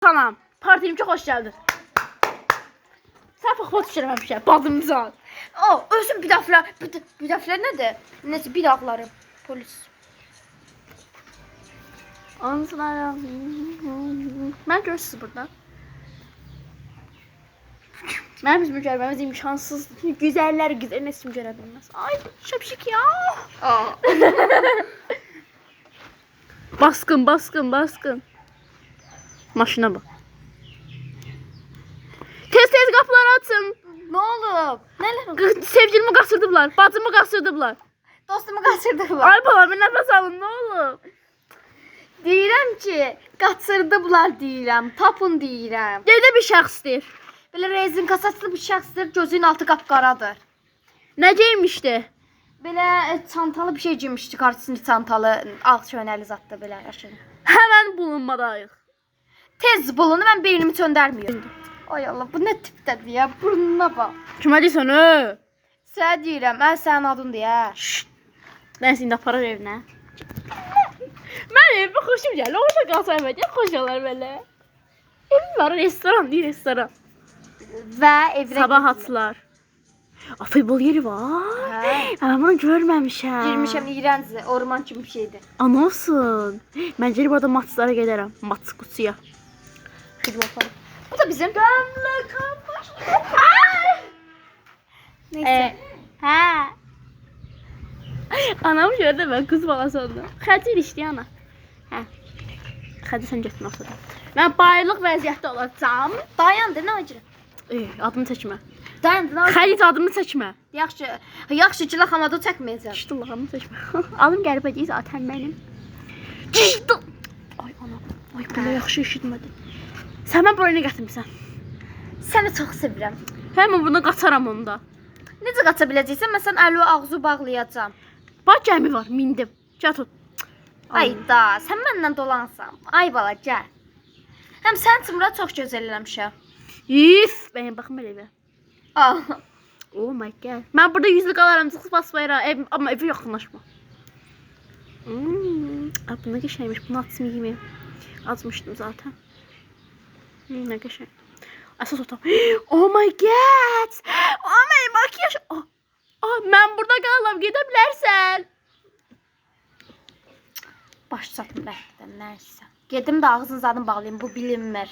Tamam. Partilim çok hoş geldin. Sapıq pot düşürəməmişəm. Badımcan. O, özüm bir dəfələr nədir? Nəsə bir dağlarım. Polis. Anısılar. Mən görürsünüz burada. Mənim bizim görməmiz imkansızdır. Güzəllər güzel nəsim görə bilməz. Ay, şapşik ya. Baskın. Maşına bak. Tez qapıları açın. Ne olub? Nələr olub? Sevgilimi qaçırdıblar, bacımı qaçırdıblar. Dostumu qaçırdıblar. Ay balam, nəfəs alın, nə olub? Deyirəm ki, qaçırdıblar deyirəm. Tapın deyirəm. Gedə bir şəxsdir. Belə rezin kasaslı bir şəxsdir. Gözünün altı qapqaradır. Nə geymişdi? Belə çantalı bir şey giymişdi. Kartısında çantalı, ağ çönəli zatda belə yaşın. Həmən bulunmadayıq. Tez bulunu mən beynimi çöndərmiyorum. Ay Allah, bu nə tipdədir ya? Burnuna bax. Kimə deyirsən, ö? Sənə deyirəm, mən sənin adın deyə. Mən səni aparar evinə. Mən evimə xoşum gəlir. Orada qalsam evə, xoş olar belə. Evim var, restoran deyil, restoran. Və evinə Sabah atlar. Futbol yeri var. Hə. Mən bunu görməmişəm. Girmişəm, iyrəncdir. Orman kimi bir şeydir. Ana olsun. Mən gəlib orada maçlara gedərəm. Maç qutuya. Bu da bizim. Gamla kampaş. Neyse. Hə. Anam gördü mən qız balası oldum. Xəcil işdi ana. Hə. Xəcil sən getmə oxuda. Mən bayırlıq vəziyyətdə olacağam. Dayandı, nə acı? Adımı çəkmə. Dayandı, nə acı? Xəlit adımı çəkmə. Yaxşı ki, laxamada çəkməyəcəm. Şişdim adımı çəkmə. Adım qəribə deyil zaten mənim. Şişdim. Ay anam. Ay belə yaxşı eşitmədi. Sən mən buraya nə gətirmisən? Səni çox sevirəm. Həmin bunu qaçaram onda. Necə qaça biləcəksən? Mən sənin əli ağzı bağlayacağam. Bax gəmi var, mindim. Gəl tut. Ay da, sən məndən dolansan. Ay bala, gəl. Həm sən üçün bura çox gözəl eləmişəm. Üf, benim baxım elə. Ah. Oh my god. Mən burada yüzlü qalaram, çıxıb basbayra, amma evə yaxınlaşma. Bu nə qəşəngmiş, bunu açmayayım. Açmışdım zaten. Nə qəşəng. Əsas otam. Oh my god. Oh my makyaj. Mən burada qalıram, gedə bilərsən. Baş çatım bəhdən, nəysə. Gedim də ağzını zadım bağlayayım, bu bilinmir.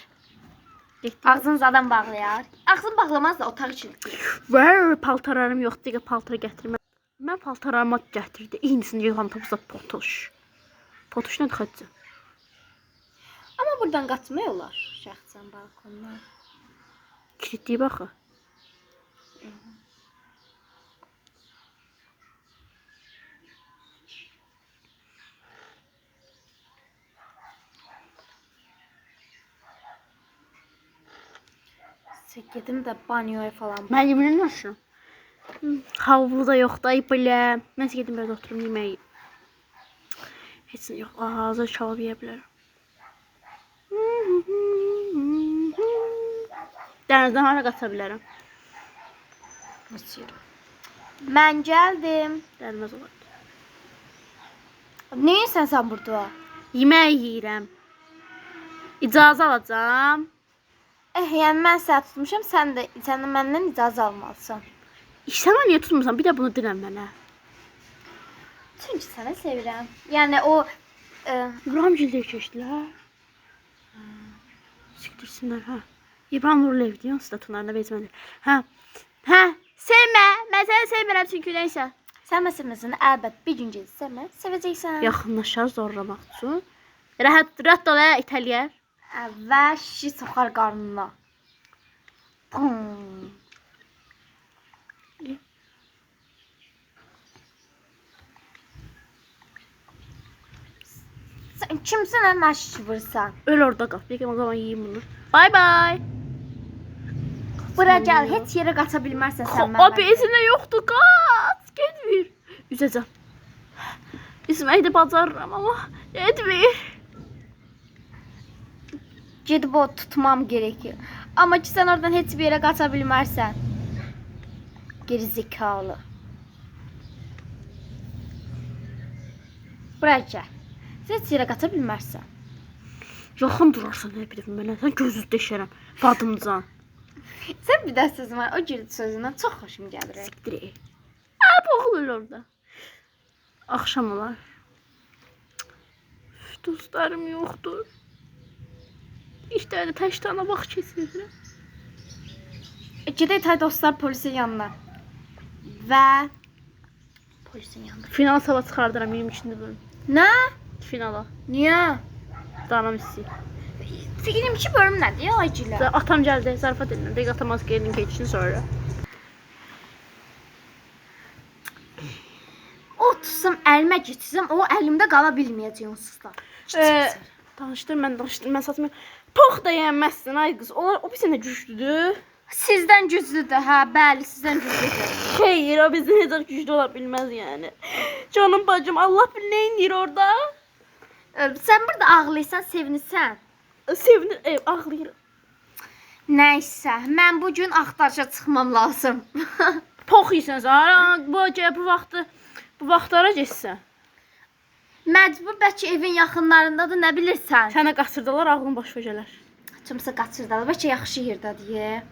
Ağzını zadım bağlayar. Ağzını bağlamaz da otaq için. Var, paltarlarım yoxdur, digə paltar gətirmə. Mən paltarlarımı gətirdi. İynisini yığan tapıza potoş. Potoş nədir xəccə? Amma buradan qaçmaya olar şəxsən balkondan. Kilitliyi baxı. Gedim də banyoya falan. Mən yeminə naşım. Havlu da yoxdur, ay belə. Mən gedim biraz oturum yeməyi. Heç nə yox. Hazır çalıb yeyə bilərəm. Dənizdən hara qaça bilərəm? Mən gəldim. Gəlməz olar. Nə yesən sən burada? Yemək yeyirəm. İcazə alacağam. Yəni mən səni tutmuşam, sən də məndən icazə almalısan. Sən niyə tutmursan? Bir də bunu dinən mənə. Çünki səni sevirəm. Yəni o İbrahim Gildə keçdilər. Sikdirsinlər, hə. İbrahim Nurlu evdir, yansı da tunlarına bezmədir. Hə. Sevmə. Mən səni sevmirəm çünki neysə. Sən məsələn əlbət bir gün gedib sevmə, sevəcəksən. Yaxınlaşar zorlamaq üçün. Rədd ola itəliyər. Və şişi soxar qarnına. Sən kimsən nə şişi vursan? Öl orada qal. Bir o zaman yeyeyim bunu. Bye bye. Bura gəl, heç yerə qaça bilmərsən sən məndən. Abi izinə yoxdur, qaç. Getmir. Üzəcəm. Üzməyi də bacarıram amma getmir. Gedib o tutmam gerekir. Amma ki sən oradan heç bir yerə qaça bilmərsən. Gerizekalı. Bura gəl. Sən heç yerə qaça bilmərsən. Yaxın durarsan nə bilim mənə. Sən gözünü deşərəm. Badımcan. Sən bir də sözün var. O gül sözündən çox xoşum gəlir. Siktir. Boğulur orada. Axşam olar. Üf, dostlarım yoxdur. İşte təşdana vaxt keçirirəm. Gedək tay dostlar polisin yanına. Və polisin yanına. Final sabah çıxardıram 22-ci bölüm. Nə? Finala. Niyə? Canım istəyir. 22 bölüm nədir ya Aycilə? Atam gəldi, zarafat edirəm. Dəqiq atamaz gəlin keçsin sonra. O tutsam əlimə getsəm, o əlimdə qala bilməyəcək onsuz da. Danışdır, mən satmıyorum. Pox da yeyənməzsin ay qız. Onlar o bizə nə güclüdür? Sizdən güclüdür, hə, bəli, sizdən güclüdür. Xeyr, o bizdən heç güclü ola bilməz yəni. Canım bacım, Allah bilir nə edir orada? Sən burada ağlayırsan, sevinirsən. Sevinir, ağlayır. Nəysə, mən bu gün axtarışa çıxmam lazım. Pox yeyirsən Zara, bu vaxtlara getsən. Məcbur bəlkə evin yaxınlarındadır, nə bilirsən? Sənə qaçırdılar, ağlın başa gələr. Kimsə qaçırdalar, bəlkə yaxşı yerdədir.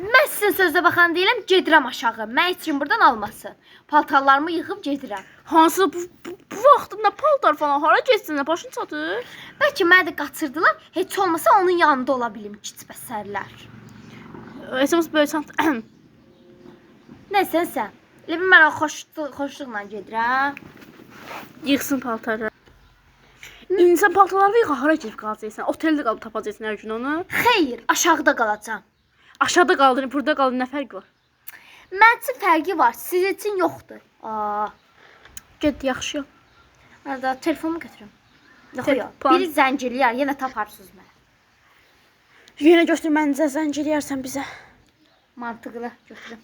Mən sizin sözə baxan deyiləm, gedirəm aşağı. Mən üçün buradan almasın. Paltarlarımı yığıb gedirəm. Hansı bu vaxtında paltar falan hara getsin, nə başın çatır? Bəlkə məni də qaçırdılar, heç olmasa onun yanında ola bilim kiçbəsərlər. SMS böyle çant. Nəsən sən? Elə bir mən xoşluqla gedirəm. Yığsın paltarları. İnsan paltarları yığa hara gedib qalacaqsan? Oteldə qalıb tapacaqsan hər gün onu. Xeyr, aşağıda qalacağam. Aşağıda qaldın, burada qaldın, nə fərqi var? Mən üçün fərqi var, siz üçün yoxdur. Get yaxşı yol. Arada telefonumu götürüm. Yox, yox. Telefon. Biri zəncirləyər, yenə taparsınız mənə. Yenə götür məncə zəncir yersən bizə. Mantıqlı, götürüm.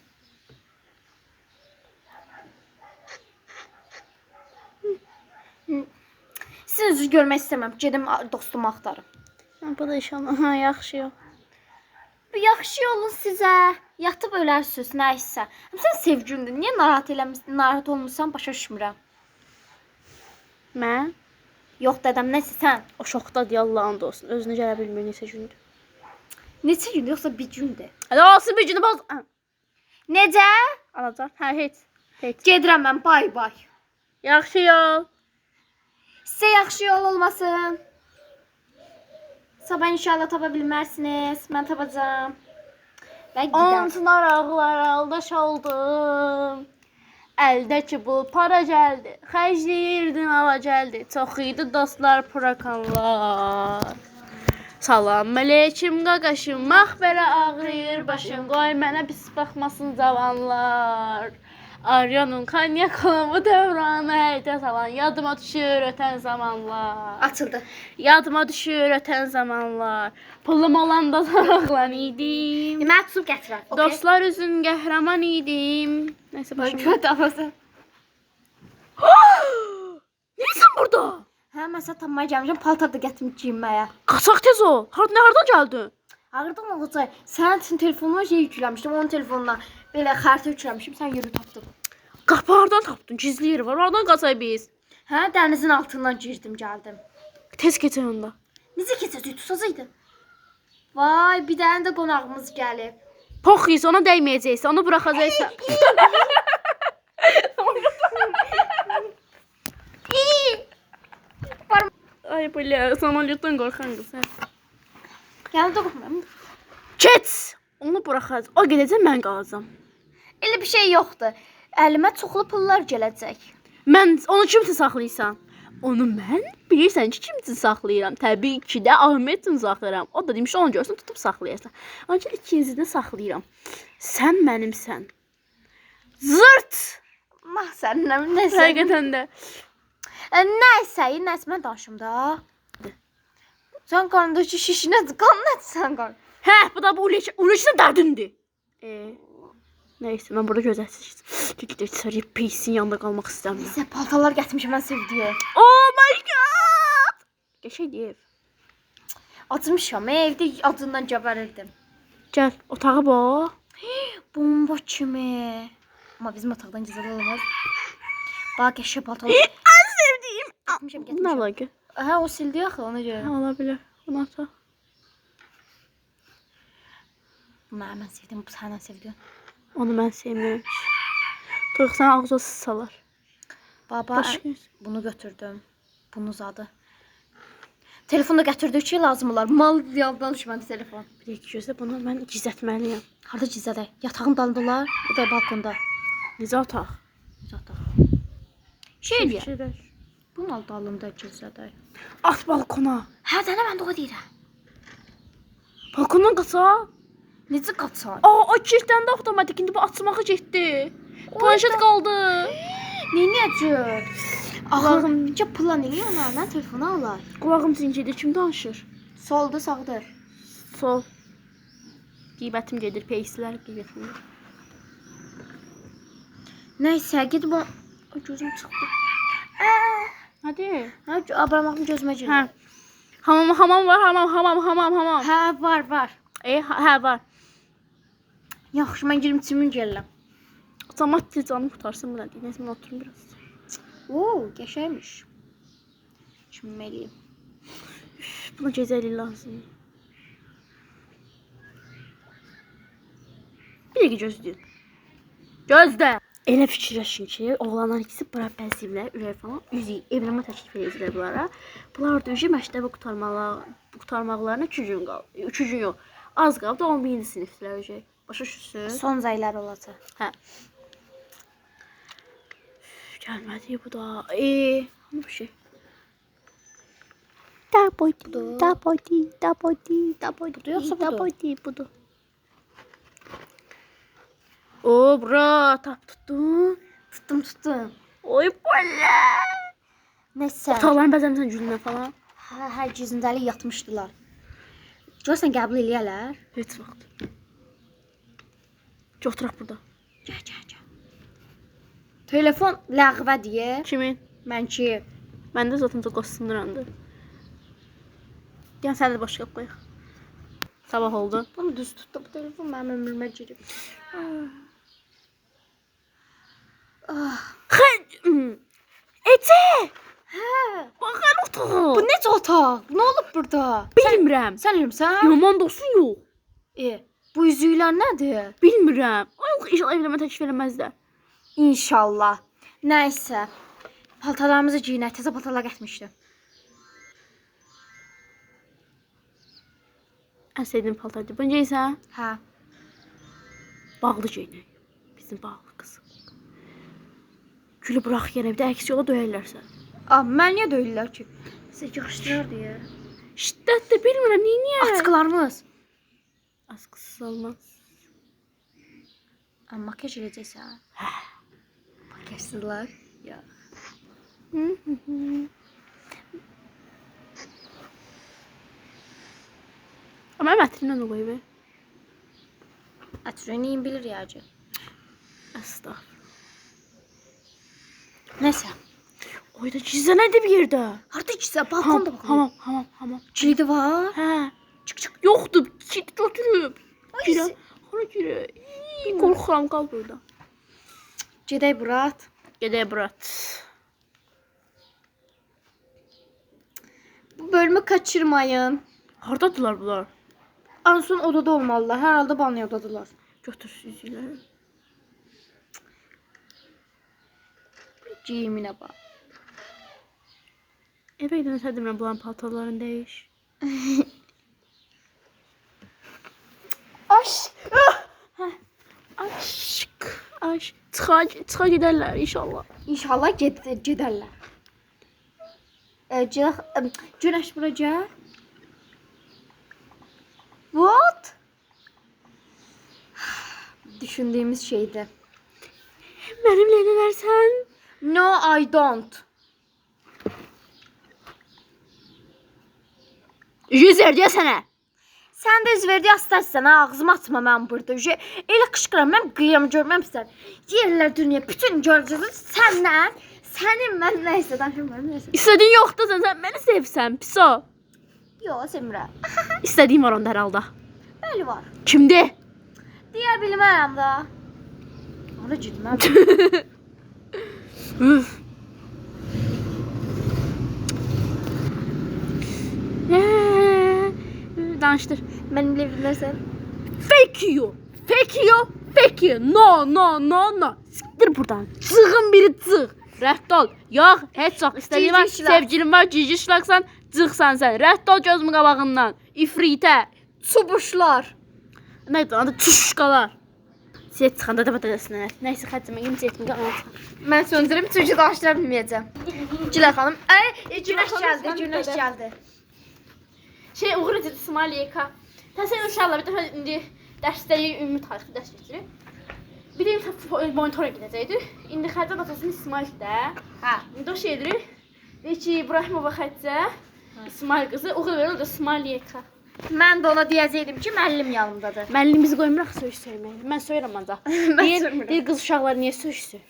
Sizin üzü görmək istəmirəm. Gedim dostumu axtarım. Bu da inşallah yaxşı yol. Bu yaxşı olun sizə. Yatıb ölərsiniz, nəysə. Sən sevgimdir. Niyə narahat olmuşsan, başa düşmürəm. Mən? Yox dədəm, nəsə sən? O şokdadır, Allah'ın da olsun. Özünə gələ bilmir neçə gündür. Neçə gündür, yoxsa bir gündür? Hələ olsun bir günü baz... Necə? Alacaq? Hə, heç. Gedirəm mən, bay bay. Yaxşı yol. Sizə yaxşı yol olmasın. Sabah inşallah tapa bilmərsiniz. Mən tapacağım. Və gidəm. Onsunar ağlar aldaş oldum. Əldəki bu para gəldi. Xərcləyirdim hava gəldi. Çox idi dostlar purakanlar. Salam aleyküm qaqaşım. Məxbərə ağrıyır başım. Qoy mənə pis baxmasın zamanlar. Arya'nın kanyak olan bu devranı həyətə salan. Yadıma düşür ötən zamanlar. Açıldı. Yadıma düşür ötən zamanlar. Pulum olanda sarıqlan idim. Mən tutub gətirəm. Dostlar üzün qəhrəman idim. Nəysə başım. Kötü afası. Neysən burada? Hə, mən sənə tapmaya gəlmişəm. Paltar da gətirəm giyinməyə. Qaçaq tez ol. Hardan gəldin? Ağırdan olacaq. Sənin üçün telefonuma şey yükləmişdim. Onun telefonuna belə xəritə yükləmişdim. Sən yeri tapdın. Qapı hardan tapdın? Gizli yeri var. Oradan qaçaq biz. Hə, dənizin altından girdim, gəldim. Tez keçək onda. Necə keçəcək? Tutacaqdı. Vay, bir dənə də qonağımız gəlib. Pox yiysə, ona dəyməyəcəksə, onu buraxacaqsan. Ay bля, samolyotdan qorxan qız. Yanımda qoxmuram. Keç! Onu buraxacaq. O gedəcək, mən qalacağam. Elə bir şey yoxdur. Əlimə çoxlu pullar gələcək. Mən onu kim üçün saxlayırsan? Onu mən bilirsən ki, kim üçün saxlayıram? Təbii ki də Ahmet üçün saxlayıram. O da demiş, onu görsün, tutub saxlayırsan. Ancaq ikinizi də saxlayıram. Sən mənimsən. Zırt! Mah sən nəsə. Həqiqətən də. Nəysə, mən danışım da. Sən qarnındakı şişinə sən qarn. Hə, bu da bu uleçin dərdindir. Nəysə, mən burada gözəlsiz. Çünki içəriyə peysin yanında qalmaq istəmirəm. Nəsə, paltarlar gətirmişəm mən sevdiyə. Oh my god! Qəşəng ev. Acımışam, evdə acından gəbərirdim. Gəl, otağa bax. Bomba kimi. Amma bizim otaqdan güzel olmaz. Bax, qəşəng paltarlar. Ən sevdiyim. Gətirmişəm. Nə əlaqə? Hə, o sildi axı ona görə. Hə, ola bilər. Bunu ataq. Bunu mən sevdim, bu səndən sevdim. Onu mən sevmirəm. Toyuq sən ağzına salar. Baba, Başqa. bunu götürdüm. Bunu uzadı. Telefonu götürdük ki lazım olar. Mal yaddan düşmədi telefon. Bir dəqiqə gözlə, bunu mən gizlətməliyəm. Harda gizlədək? Yatağın dalındalar, ya da balkonda. Necə ataq? Yataq. Şey deyə. Fikirləş. Bunun dalında gizlədək. At balkona. Hə, dənə mən də o deyirəm. Balkondan qaçaq. Necə qaçar? O kilitləndi avtomatik. İndi bu açmağa getdi. Planşet qaldı. Neyəcək? Ağlımca plan eləyir ona, mən telefonu alar. Qulağım zincirdir. Kim danışır? Solda, sağda. Sol. Qiymətim gedir. Peyslər qiymətim. Nəysə, gedib o... Ay, gözüm çıxdı. Hadi. Hə, abramağım gözümə girdi. Hə. Hamam var. Hamam. Hə, var. Hə, var. Yaxşı, mən girim çimin gəlirəm. Zamat canım qutarsın bu nədir? Neyse, mən oturum biraz. Oo, qəşəymiş. Çimməliyim. Buna gözəllik lazım. Bir dəqiqə gözləyin. Gözlə. Elə fikirləşin ki, oğlanlar ikisi bura bəziblər, ürək falan, evlənmə təklif edirlər bunlara. Bunlar da məktəbə qurtarmaqlarına 2 gün qaldı. 3 gün yox. Az qaldı, 11-ci sinifdilər öcək. Başa düşürsün? Son zaylar olacaq. Hə. Gəlmədi bu da. Bu şey. Dabodi. Budur, yoxsa budur? Budur. O, bura, tap tutdun. Tutdum. Oy, bolla. Nəsə? Otaqlarını bəzəmsən gülünə falan. Hə, cizindəli yatmışdılar. Görsən qəbul eləyərlər? Heç vaxt. Oturaq burada. Gəl. Telefon ləğvə deyə. Kimin? Mənki. Məndə zaten çok sınırandı. Gel sen de başqa qoyaq. Sabah oldu. Bunu düz tutdu bu telefon mənim ömrümə girib. Ece! Hə. Baxan otağı. Bu necə otaq? Nə olub burada? Bilmirəm. Sən bilmirsən? Yaman dostun yox. Bu üzüklər nədir? Bilmirəm. Ay yox, inşallah evlənmə təklif eləməzlər. İnşallah. Nəysə. Paltarlarımızı geyinək. Təzə paltarlar getmişdi. Ən sevdiyim paltardır. Bunu geysən? Hə. Bağlı geyinək. Bizim bağlı qız. Gülü bırax yenə bir də əks yola döyərlərsə. Mən niyə döyürlər ki? Sizə yığışdırır deyə. Şiddətdir, bilmirəm, niyə? Açıqlarımız. Askısız olmaz. Makyaj eləyəcəksən? Hə. Makyajsızlar? Ya. Amma ətrinə nə qoyub? Ətrini bilir yağcı. Əstağfurullah. Nəysə. Oyda gizlənədi bir yerdə. Harda gizlə? Balkonda baxın. Hamam. Kilidi var. Hə. Çık. Yoxdur. Kilid götürüb. Girə. Hara girə? Qorxuram, qal burada. Gedək Burat. Gedək Burat. Bu bölümü kaçırmayın. Hardadılar bunlar? En son odada olmalılar. Herhalde banyodadılar. Götür yüzüləri. Giyimine bak. Eve gidəndə sən demirəm bunların paltarlarını dəyiş. Aşk. Çıxa gedərlər inşallah. İnşallah gedərlər. Güneş vuracak. What? Düşündüğümüz şeydi. Benimle evlenirsən? No, I don't. 100 verdiyə sənə. Sən də üz verdi astarsan, ağzımı açma mən burada. Elə qışqıram, mən qıyam görməm sən. Yerlər dünya bütün görəcəksiniz səndən. Sənin mən nəysə danışmıram, nəysə. İstədiyin yoxdur sən məni sevsən, piso. Yox, sevmirəm. İstədiyim var onda hər halda. Bəli var. Kimdir? Deyə bilmərəm da. Ora gitməm. danışdır. Mənimlə evlənərsən. Fake you. Fake you. Fake you. No. Siktir buradan. Cığın biri cığ. Rədd ol. Yox, heç yox. İstədiyin var. Cici şlak. Sevgilin var, cici şlaksan, cığsan sən. Rədd ol gözümün qabağından. İfritə. Çubuşlar. Neydi adı? Tuşqalar. Siz çıxanda da badələsinə. Nəysə xəccəmə yemin etmə anlatım. Mən söndürüm çünki danışdıra bilməyəcəm. Gülər xanım. Günəş gəldi. Uğur edir İsmailiyeka. Təsən uşaqlar bir dəfə indi dərsdəyi ümumi tarixi dərs keçirir. Bir də monitora gedəcəkdi. İndi Xəccət atasının İsmaildə. Hə. İndi o edir. Deyir ki, İbrahimova Xəccə, İsmail qızı, Uğur verir, o da İsmailiyeka. Mən də ona deyəcəydim ki, müəllim yanımdadır. Müəllim bizi qoymur axı söyüş söyməyə. Mən söyürəm ancaq. Deyir qız uşaqlar niyə söyüşsün?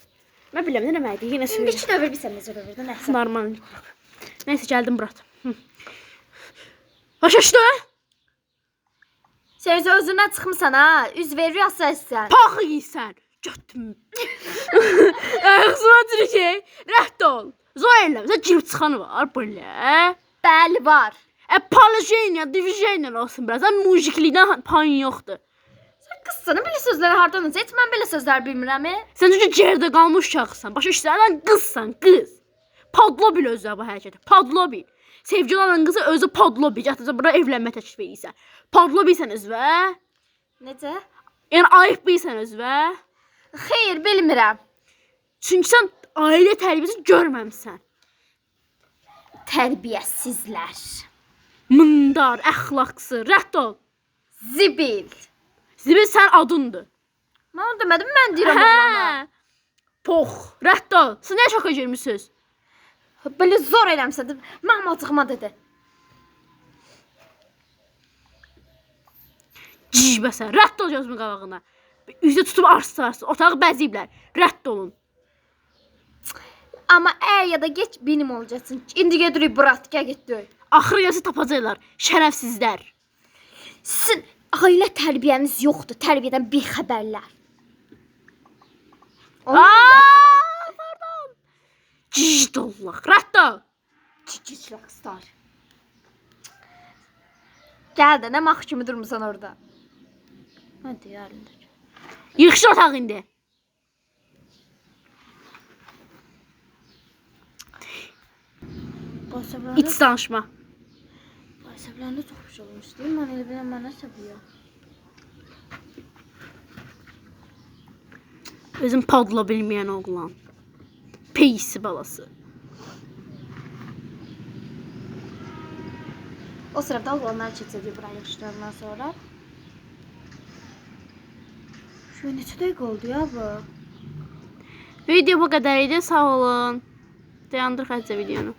Mən bilmirəm nə deməkdir, yenə söyürəm. İndiki dövr bilsən necə dövrdür, nəsə. Normal. Nəysə gəldim Murat. Başa düşdü? Sən özündən çıxmısan ha, üz verir asaysan. Pax yeysən. Götüm. Ağzıma düşəcək. Rədd ol. Zoyla, sən girib çıxanı var belə. Bəli var. Polojeniya, divizeniya olsun biraz. Sən mujiklikdən payın yoxdur. Sən qızsan, belə sözləri hardan olacaq? Heç mən belə sözlər bilmirəm. Sən çünki gerdə qalmış uşaqsan. Başa düşsən, qızsan, qız. Padlo bil özünə bu hərəkəti. Padlo bil. Sevgili olan qızı özü padlo bil. Gətirəcək bura evlənmə təklif edirsən. Padlo bilsən özünə. Necə? Yəni ayıq bilsən özünə. Xeyr, bilmirəm. Çünki sən ailə tərbiyəsi görməmisən. Tərbiyəsizlər. Mındar, əxlaqsız, rədd ol. Zibil. Zibil sən adındır. Mən onu demədim, mən deyirəm ona. Pox, rədd ol. Siz nə şoka girmisiniz? Belə zor eləmsən, mənim acığıma dedi. Cicbəsən, rədd ol gözümün qabağına. Üzü tutub arsız-arsız, otağı bəziyiblər. Rədd olun. Amma ya da geç benim olacaksın. İndi gedirik Murat, gəl getdik. Axır yazı tapacaqlar. Şərəfsizlər. Sizin ailə tərbiyəniz yoxdur. Tərbiyədən bir xəbərlər. Pardon. Cici-dollaq, rədd ol. Cici rockstar. Gəl də, nə max kimi durmusan orada? Hadi yarın da. Yıxışır otaq indi. İç danışma. Əsəbləndə çox bir şey olmuş deyil. Mən elə biləm, mən əsəbiyəm. Özün padla bilməyən oğlan. Peysi balası. O sırada oğlanlar keçəcək bura yığışdırandan sonra. Şu neçə dəqiqə oldu ya bu? Video bu qədər idi. Sağ olun. Dayandır Xəccə videonu.